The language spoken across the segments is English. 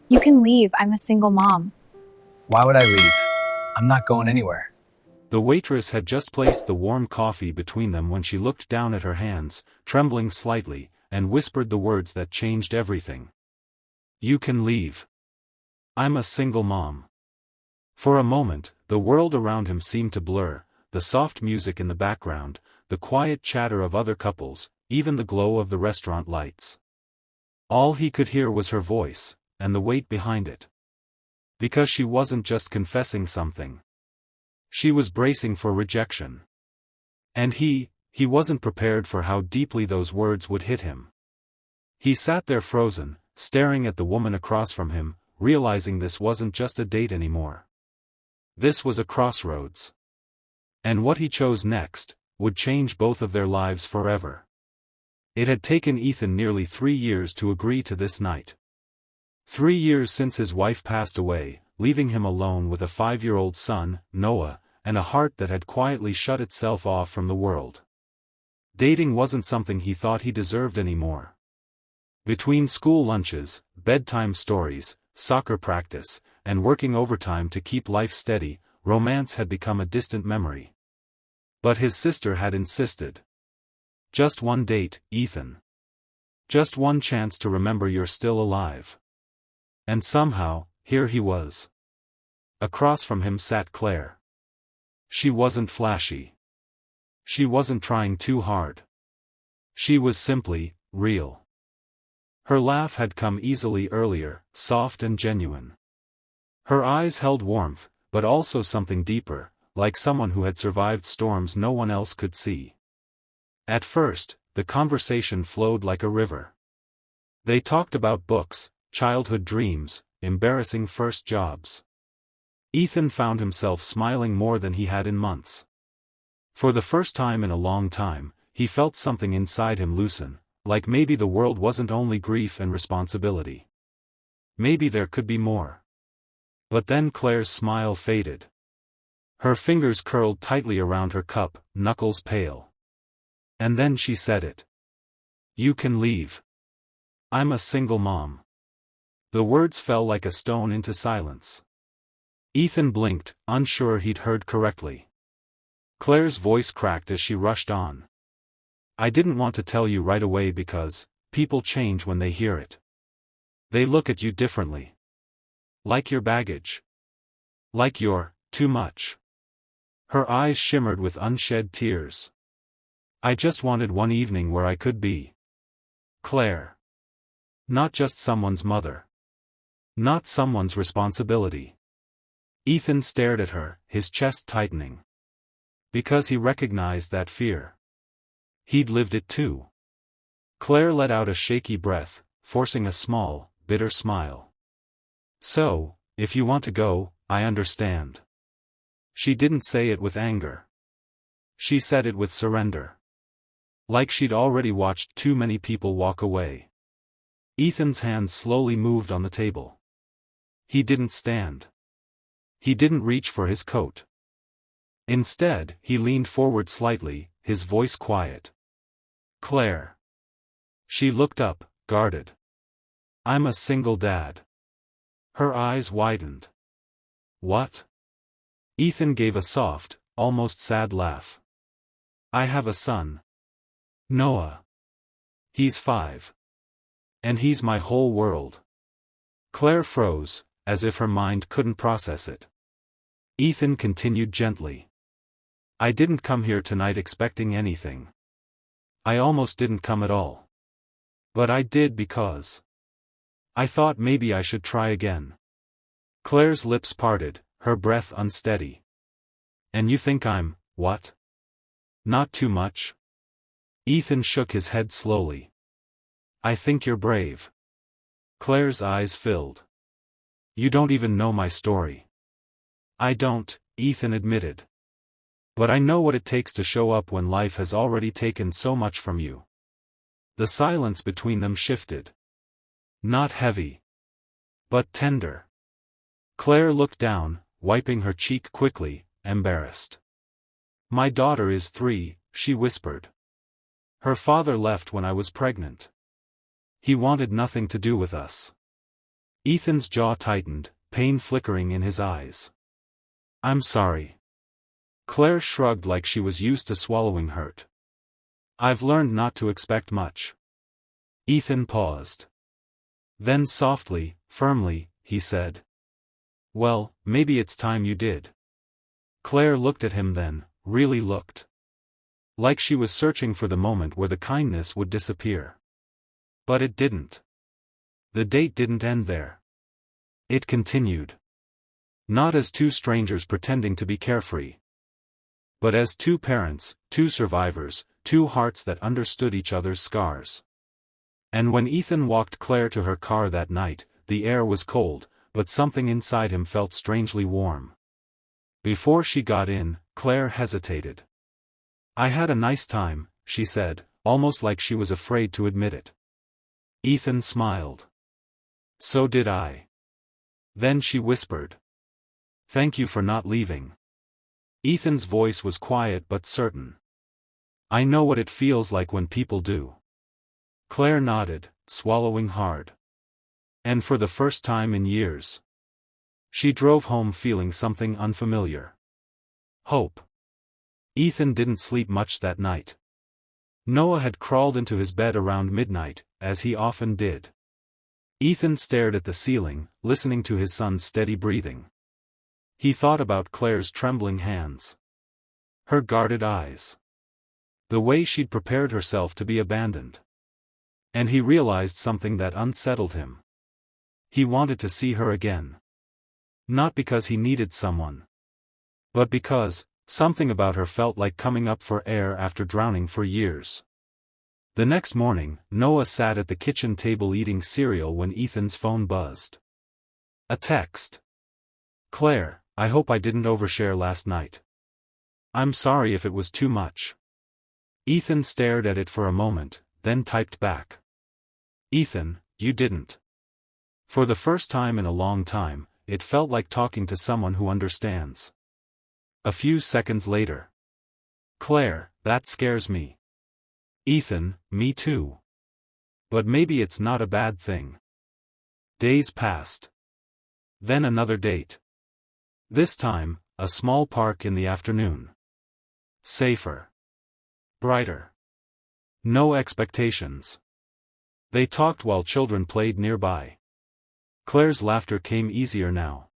You can leave. I'm a single mom. Why would I leave? I'm not going anywhere. The waitress had just placed the warm coffee between them when she looked down at her hands, trembling slightly, and whispered the words that changed everything. You can leave. I'm a single mom. For a moment, the world around him seemed to blur, the soft music in the background, the quiet chatter of other couples, even the glow of the restaurant lights. All he could hear was her voice, and the weight behind it. Because she wasn't just confessing something. She was bracing for rejection. And he wasn't prepared for how deeply those words would hit him. He sat there frozen, staring at the woman across from him, realizing this wasn't just a date anymore. This was a crossroads. And what he chose next would change both of their lives forever. It had taken Ethan nearly 3 years to agree to this night. 3 years since his wife passed away, leaving him alone with a 5-year-old son, Noah, and a heart that had quietly shut itself off from the world. Dating wasn't something he thought he deserved anymore. Between school lunches, bedtime stories, soccer practice, and working overtime to keep life steady, romance had become a distant memory. But his sister had insisted. Just one date, Ethan. Just one chance to remember you're still alive. And somehow, here he was. Across from him sat Claire. She wasn't flashy. She wasn't trying too hard. She was simply real. Her laugh had come easily earlier, soft and genuine. Her eyes held warmth, but also something deeper, like someone who had survived storms no one else could see. At first, the conversation flowed like a river. They talked about books, childhood dreams, embarrassing first jobs. Ethan found himself smiling more than he had in months. For the first time in a long time, he felt something inside him loosen, like maybe the world wasn't only grief and responsibility. Maybe there could be more. But then Claire's smile faded. Her fingers curled tightly around her cup, knuckles pale. And then she said it. You can leave. I'm a single mom. The words fell like a stone into silence. Ethan blinked, unsure he'd heard correctly. Claire's voice cracked as she rushed on. I didn't want to tell you right away because people change when they hear it. They look at you differently. Like your baggage. Like you're too much. Her eyes shimmered with unshed tears. I just wanted one evening where I could be Claire. Not just someone's mother. Not someone's responsibility. Ethan stared at her, his chest tightening. Because he recognized that fear. He'd lived it too. Claire let out a shaky breath, forcing a small, bitter smile. So, if you want to go, I understand. She didn't say it with anger. She said it with surrender. Like she'd already watched too many people walk away. Ethan's hands slowly moved on the table. He didn't stand. He didn't reach for his coat. Instead, he leaned forward slightly, his voice quiet. Claire. She looked up, guarded. I'm a single dad. Her eyes widened. What? Ethan gave a soft, almost sad laugh. I have a son. Noah. He's 5. And he's my whole world. Claire froze, as if her mind couldn't process it. Ethan continued gently. I didn't come here tonight expecting anything. I almost didn't come at all. But I did because I thought maybe I should try again. Claire's lips parted, her breath unsteady. And you think I'm, what? Not too much? Ethan shook his head slowly. I think you're brave. Claire's eyes filled. You don't even know my story. I don't, Ethan admitted. But I know what it takes to show up when life has already taken so much from you. The silence between them shifted. Not heavy. But tender. Claire looked down, wiping her cheek quickly, embarrassed. My daughter is 3, she whispered. Her father left when I was pregnant. He wanted nothing to do with us. Ethan's jaw tightened, pain flickering in his eyes. I'm sorry. Claire shrugged like she was used to swallowing hurt. I've learned not to expect much. Ethan paused. Then softly, firmly, he said. Well, maybe it's time you did. Claire looked at him then, really looked. Like she was searching for the moment where the kindness would disappear. But it didn't. The date didn't end there. It continued. Not as two strangers pretending to be carefree, but as two parents, two survivors, two hearts that understood each other's scars. And when Ethan walked Claire to her car that night, the air was cold, but something inside him felt strangely warm. Before she got in, Claire hesitated. I had a nice time, she said, almost like she was afraid to admit it. Ethan smiled. So did I. Then she whispered. Thank you for not leaving. Ethan's voice was quiet but certain. I know what it feels like when people do. Claire nodded, swallowing hard. And for the first time in years, she drove home feeling something unfamiliar. Hope. Ethan didn't sleep much that night. Noah had crawled into his bed around midnight, as he often did. Ethan stared at the ceiling, listening to his son's steady breathing. He thought about Claire's trembling hands. Her guarded eyes. The way she'd prepared herself to be abandoned. And he realized something that unsettled him. He wanted to see her again. Not because he needed someone, but because something about her felt like coming up for air after drowning for years. The next morning, Noah sat at the kitchen table eating cereal when Ethan's phone buzzed. A text. Claire, I hope I didn't overshare last night. I'm sorry if it was too much. Ethan stared at it for a moment, then typed back. Ethan, you didn't. For the first time in a long time, it felt like talking to someone who understands. A few seconds later. Claire, that scares me. Ethan, me too. But maybe it's not a bad thing. Days passed. Then another date. This time, a small park in the afternoon. Safer. Brighter. No expectations. They talked while children played nearby. Claire's laughter came easier now.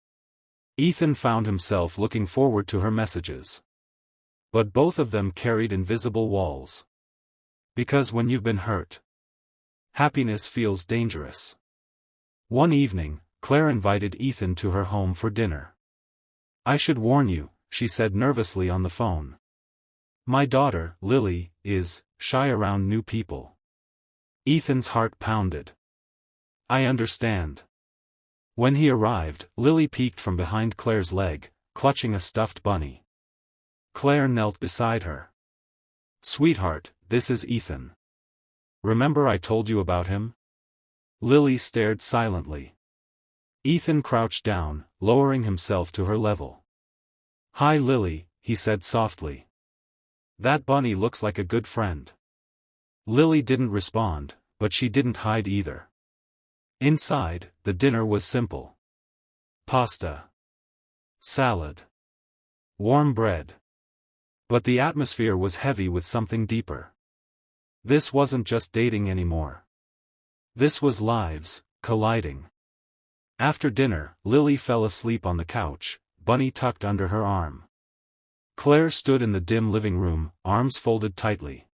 Ethan found himself looking forward to her messages. But both of them carried invisible walls. Because when you've been hurt, happiness feels dangerous. One evening, Claire invited Ethan to her home for dinner. I should warn you, she said nervously on the phone. My daughter, Lily, is shy around new people. Ethan's heart pounded. I understand. When he arrived, Lily peeked from behind Claire's leg, clutching a stuffed bunny. Claire knelt beside her. Sweetheart, this is Ethan. Remember I told you about him? Lily stared silently. Ethan crouched down, lowering himself to her level. Hi Lily, he said softly. That bunny looks like a good friend. Lily didn't respond, but she didn't hide either. Inside, the dinner was simple. Pasta. Salad. Warm bread. But the atmosphere was heavy with something deeper. This wasn't just dating anymore. This was lives, colliding. After dinner, Lily fell asleep on the couch, bunny tucked under her arm. Claire stood in the dim living room, arms folded tightly.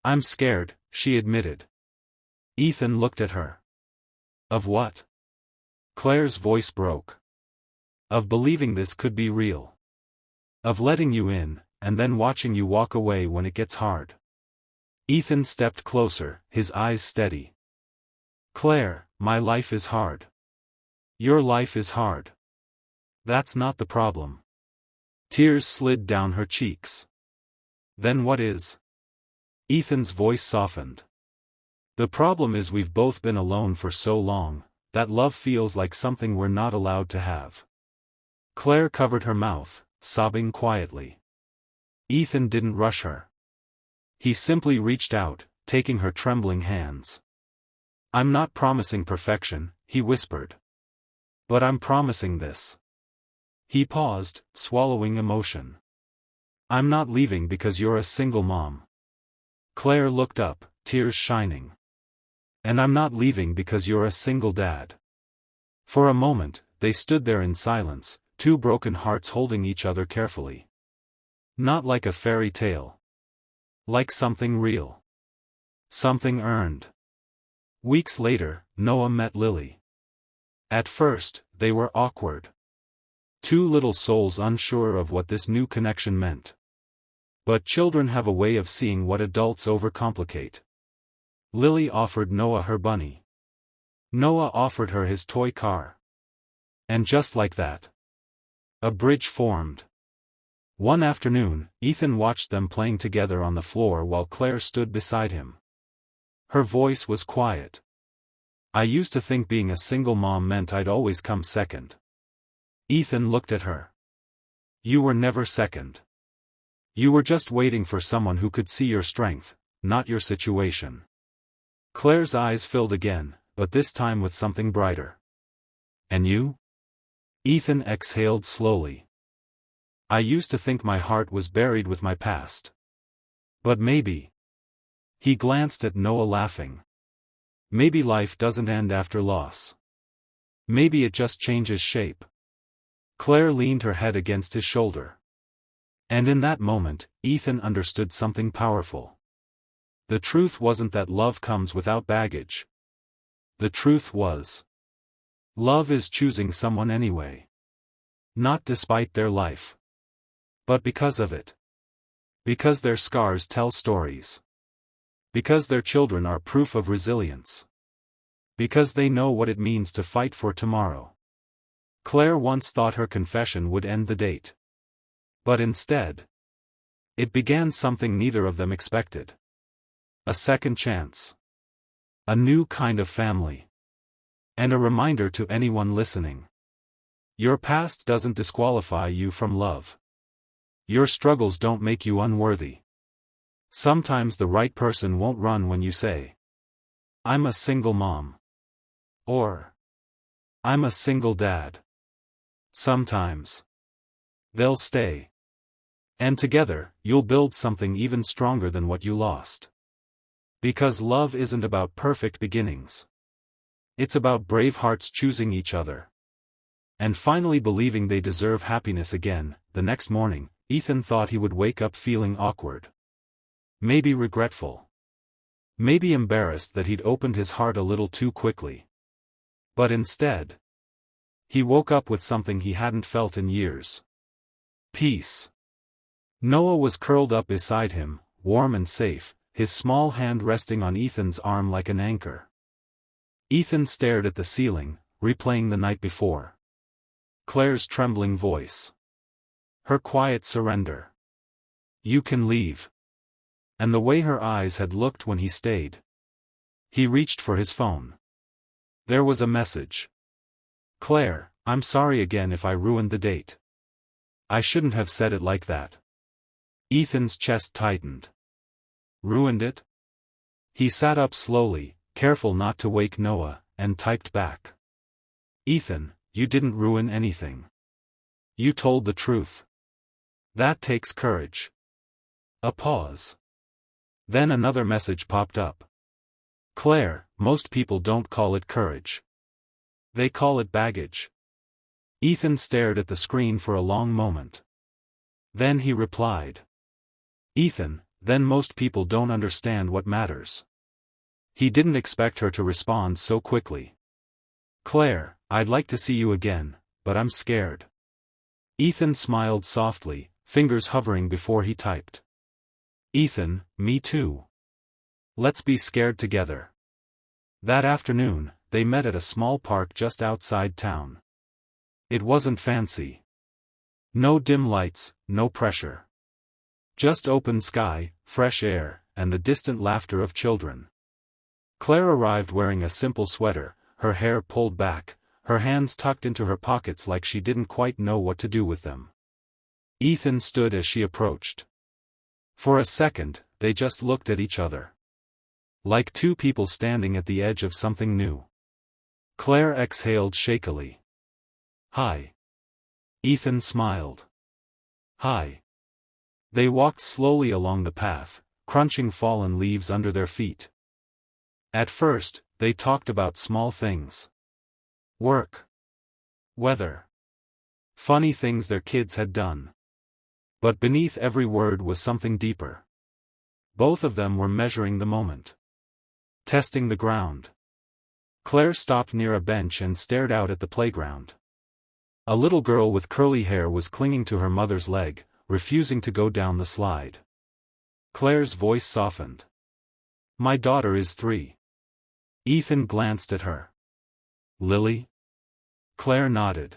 I'm scared, she admitted. Ethan looked at her. Of what? Claire's voice broke. Of believing this could be real. Of letting you in, and then watching you walk away when it gets hard. Ethan stepped closer, his eyes steady. Claire, my life is hard. Your life is hard. That's not the problem. Tears slid down her cheeks. Then what is? Ethan's voice softened. The problem is we've both been alone for so long, that love feels like something we're not allowed to have. Claire covered her mouth, sobbing quietly. Ethan didn't rush her. He simply reached out, taking her trembling hands. I'm not promising perfection, he whispered. But I'm promising this. He paused, swallowing emotion. I'm not leaving because you're a single mom. Claire looked up, tears shining. And I'm not leaving because you're a single dad. For a moment, they stood there in silence, two broken hearts holding each other carefully. Not like a fairy tale. Like something real. Something earned. Weeks later, Noah met Lily. At first, they were awkward. Two little souls unsure of what this new connection meant. But children have a way of seeing what adults overcomplicate. Lily offered Noah her bunny. Noah offered her his toy car. And just like that, a bridge formed. One afternoon, Ethan watched them playing together on the floor while Claire stood beside him. Her voice was quiet. I used to think being a single mom meant I'd always come second. Ethan looked at her. You were never second. You were just waiting for someone who could see your strength, not your situation. Claire's eyes filled again, but this time with something brighter. And you? Ethan exhaled slowly. I used to think my heart was buried with my past. But maybe. He glanced at Noah laughing. Maybe life doesn't end after loss. Maybe it just changes shape. Claire leaned her head against his shoulder. And in that moment, Ethan understood something powerful. The truth wasn't that love comes without baggage. The truth was, love is choosing someone anyway. Not despite their life. But because of it. Because their scars tell stories. Because their children are proof of resilience. Because they know what it means to fight for tomorrow. Claire once thought her confession would end the date. But instead, it began something neither of them expected. A second chance. A new kind of family. And a reminder to anyone listening. Your past doesn't disqualify you from love. Your struggles don't make you unworthy. Sometimes the right person won't run when you say, I'm a single mom. Or, I'm a single dad. Sometimes, they'll stay. And together, you'll build something even stronger than what you lost. Because love isn't about perfect beginnings. It's about brave hearts choosing each other. And finally believing they deserve happiness again. The next morning, Ethan thought he would wake up feeling awkward. Maybe regretful. Maybe embarrassed that he'd opened his heart a little too quickly. But instead, he woke up with something he hadn't felt in years. Peace. Noah was curled up beside him, warm and safe, his small hand resting on Ethan's arm like an anchor. Ethan stared at the ceiling, replaying the night before. Claire's trembling voice. Her quiet surrender. You can leave. And the way her eyes had looked when he stayed. He reached for his phone. There was a message. Claire, I'm sorry again if I ruined the date. I shouldn't have said it like that. Ethan's chest tightened. Ruined it? He sat up slowly, careful not to wake Noah, and typed back. Ethan, you didn't ruin anything. You told the truth. That takes courage. A pause. Then another message popped up. Claire, most people don't call it courage. They call it baggage. Ethan stared at the screen for a long moment. Then he replied. Ethan, then most people don't understand what matters. He didn't expect her to respond so quickly. Claire, I'd like to see you again, but I'm scared. Ethan smiled softly, fingers hovering before he typed. Ethan, me too. Let's be scared together. That afternoon, they met at a small park just outside town. It wasn't fancy. No dim lights, no pressure. Just open sky, fresh air, and the distant laughter of children. Claire arrived wearing a simple sweater, her hair pulled back, her hands tucked into her pockets like she didn't quite know what to do with them. Ethan stood as she approached. For a second, they just looked at each other. Like two people standing at the edge of something new. Claire exhaled shakily. Hi. Ethan smiled. Hi. They walked slowly along the path, crunching fallen leaves under their feet. At first, they talked about small things. Work. Weather. Funny things their kids had done. But beneath every word was something deeper. Both of them were measuring the moment. Testing the ground. Claire stopped near a bench and stared out at the playground. A little girl with curly hair was clinging to her mother's leg, refusing to go down the slide. Claire's voice softened. My daughter is 3. Ethan glanced at her. Lily? Claire nodded.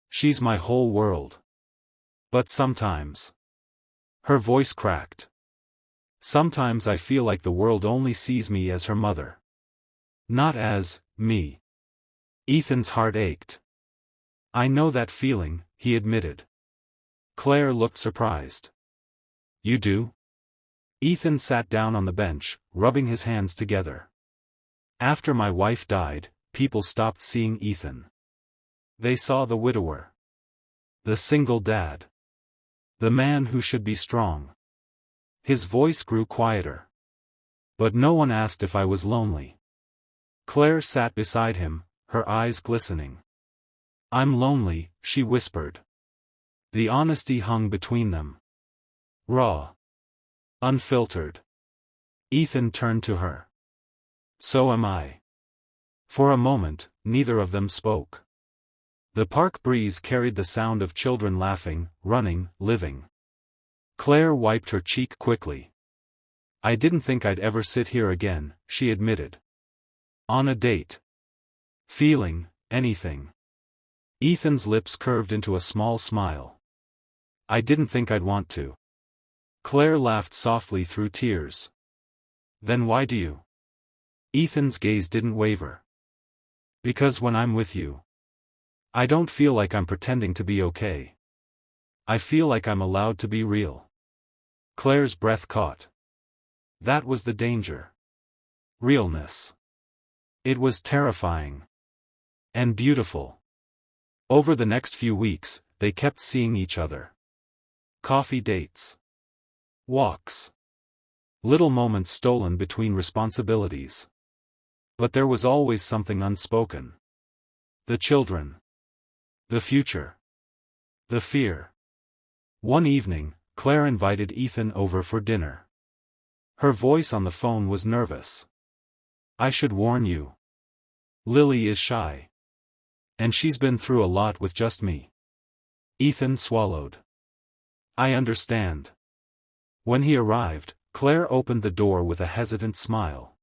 She's my whole world. But sometimes. Her voice cracked. Sometimes I feel like the world only sees me as her mother. Not as me. Ethan's heart ached. I know that feeling, he admitted. Claire looked surprised. You do? Ethan sat down on the bench, rubbing his hands together. After my wife died, people stopped seeing Ethan. They saw the widower. The single dad. The man who should be strong. His voice grew quieter. But no one asked if I was lonely. Claire sat beside him, her eyes glistening. I'm lonely, she whispered. The honesty hung between them. Raw. Unfiltered. Ethan turned to her. So am I. For a moment, neither of them spoke. The park breeze carried the sound of children laughing, running, living. Claire wiped her cheek quickly. I didn't think I'd ever sit here again, she admitted. On a date. Feeling anything. Ethan's lips curved into a small smile. I didn't think I'd want to. Claire laughed softly through tears. Then why do you? Ethan's gaze didn't waver. Because when I'm with you, I don't feel like I'm pretending to be okay. I feel like I'm allowed to be real. Claire's breath caught. That was the danger. Realness. It was terrifying. And beautiful. Over the next few weeks, they kept seeing each other. Coffee dates. Walks. Little moments stolen between responsibilities. But there was always something unspoken. The children. The future. The fear. One evening, Claire invited Ethan over for dinner. Her voice on the phone was nervous. I should warn you. Lily is shy. And she's been through a lot with just me. Ethan swallowed. I understand. When he arrived, Claire opened the door with a hesitant smile.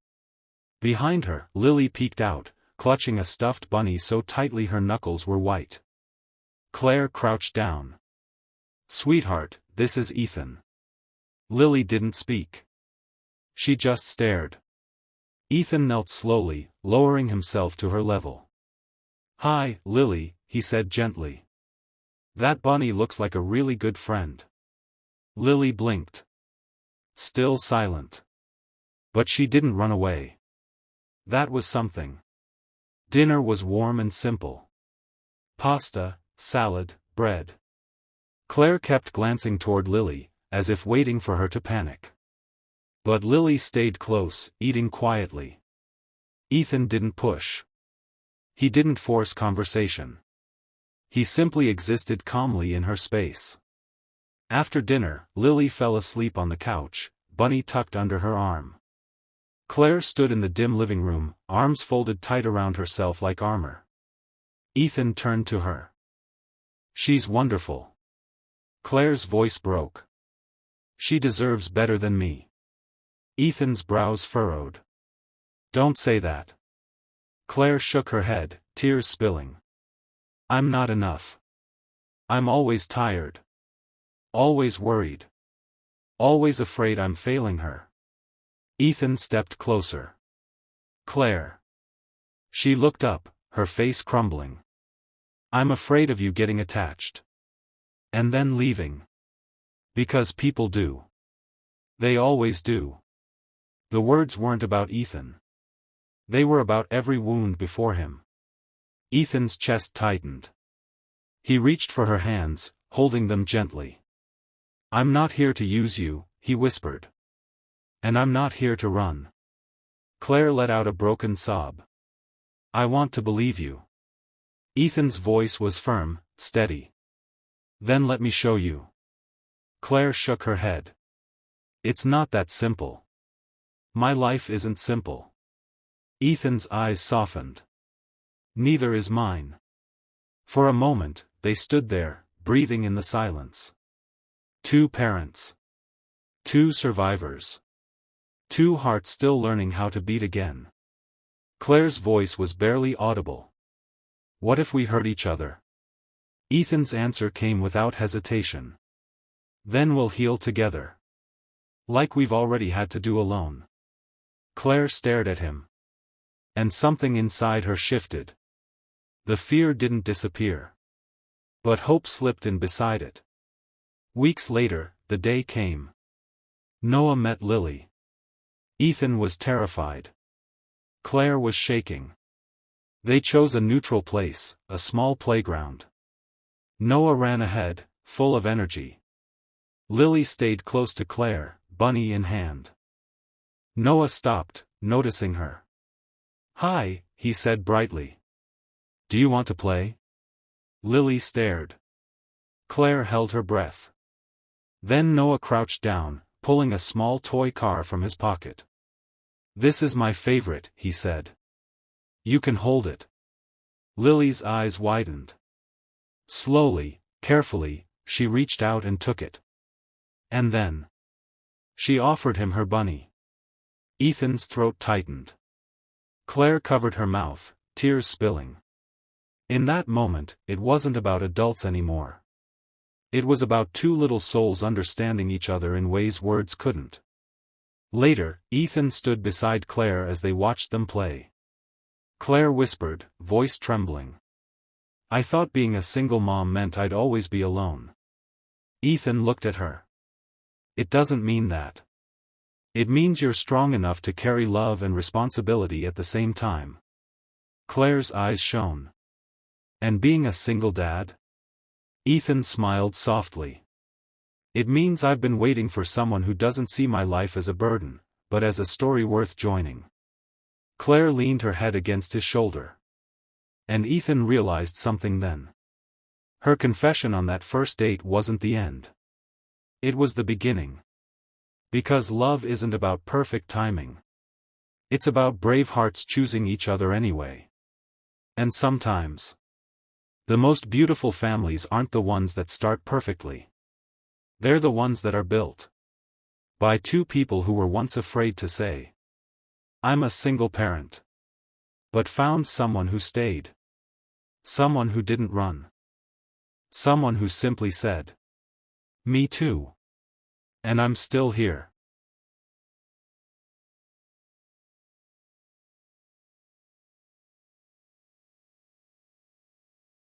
Behind her, Lily peeked out, clutching a stuffed bunny so tightly her knuckles were white. Claire crouched down. Sweetheart, this is Ethan. Lily didn't speak. She just stared. Ethan knelt slowly, lowering himself to her level. Hi, Lily, he said gently. That bunny looks like a really good friend. Lily blinked. Still silent. But she didn't run away. That was something. Dinner was warm and simple. Pasta, salad, bread. Claire kept glancing toward Lily, as if waiting for her to panic. But Lily stayed close, eating quietly. Ethan didn't push. He didn't force conversation. He simply existed calmly in her space. After dinner, Lily fell asleep on the couch, Bunny tucked under her arm. Claire stood in the dim living room, arms folded tight around herself like armor. Ethan turned to her. She's wonderful. Claire's voice broke. She deserves better than me. Ethan's brows furrowed. Don't say that. Claire shook her head, tears spilling. I'm not enough. I'm always tired. Always worried. Always afraid I'm failing her. Ethan stepped closer. Claire. She looked up, her face crumbling. I'm afraid of you getting attached. And then leaving. Because people do. They always do. The words weren't about Ethan. They were about every wound before him. Ethan's chest tightened. He reached for her hands, holding them gently. "I'm not here to use you," he whispered. "And I'm not here to run." Claire let out a broken sob. "I want to believe you." Ethan's voice was firm, steady. "Then let me show you." Claire shook her head. "It's not that simple. My life isn't simple." Ethan's eyes softened. "Neither is mine." For a moment, they stood there, breathing in the silence. Two parents. Two survivors. Two hearts still learning how to beat again. Claire's voice was barely audible. "What if we hurt each other?" Ethan's answer came without hesitation. "Then we'll heal together. Like we've already had to do alone." Claire stared at him. And something inside her shifted. The fear didn't disappear. But hope slipped in beside it. Weeks later, the day came. Noah met Lily. Ethan was terrified. Claire was shaking. They chose a neutral place, a small playground. Noah ran ahead, full of energy. Lily stayed close to Claire, bunny in hand. Noah stopped, noticing her. "Hi," he said brightly. "Do you want to play?" Lily stared. Claire held her breath. Then Noah crouched down, pulling a small toy car from his pocket. "This is my favorite," he said. "You can hold it." Lily's eyes widened. Slowly, carefully, she reached out and took it. And then she offered him her bunny. Ethan's throat tightened. Claire covered her mouth, tears spilling. In that moment, it wasn't about adults anymore. It was about two little souls understanding each other in ways words couldn't. Later, Ethan stood beside Claire as they watched them play. Claire whispered, voice trembling. "I thought being a single mom meant I'd always be alone." Ethan looked at her. "It doesn't mean that. It means you're strong enough to carry love and responsibility at the same time." Claire's eyes shone. "And being a single dad?" Ethan smiled softly. "It means I've been waiting for someone who doesn't see my life as a burden, but as a story worth joining." Claire leaned her head against his shoulder. And Ethan realized something then. Her confession on that first date wasn't the end. It was the beginning. Because love isn't about perfect timing. It's about brave hearts choosing each other anyway. And sometimes, the most beautiful families aren't the ones that start perfectly. They're the ones that are built by two people who were once afraid to say, "I'm a single parent," but found someone who stayed. Someone who didn't run. Someone who simply said, "Me too. And I'm still here."